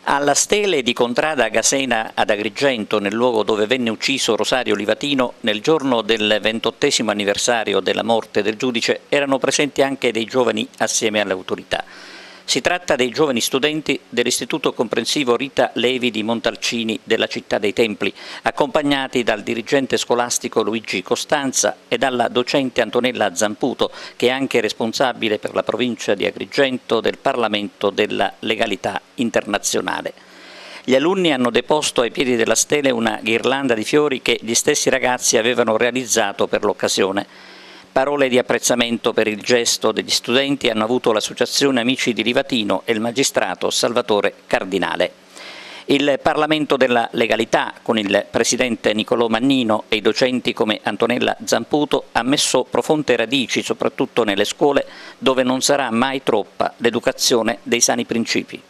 Alla stele di Contrada Gasena ad Agrigento, nel luogo dove venne ucciso Rosario Livatino, nel giorno del 28° anniversario della morte del giudice, erano presenti anche dei giovani assieme alle autorità. Si tratta dei giovani studenti dell'Istituto Comprensivo Rita Levi di Montalcini della città dei Templi, accompagnati dal dirigente scolastico Luigi Costanza e dalla docente Antonella Zamputo, che è anche responsabile per la provincia di Agrigento del Parlamento della Legalità Internazionale. Gli alunni hanno deposto ai piedi della stele una ghirlanda di fiori che gli stessi ragazzi avevano realizzato per l'occasione. Parole di apprezzamento per il gesto degli studenti hanno avuto l'Associazione Amici di Livatino e il magistrato Salvatore Cardinale. Il Parlamento della Legalità, con il presidente Nicolò Mannino e i docenti come Antonella Zamputo, ha messo profonde radici soprattutto nelle scuole dove non sarà mai troppa l'educazione dei sani principi.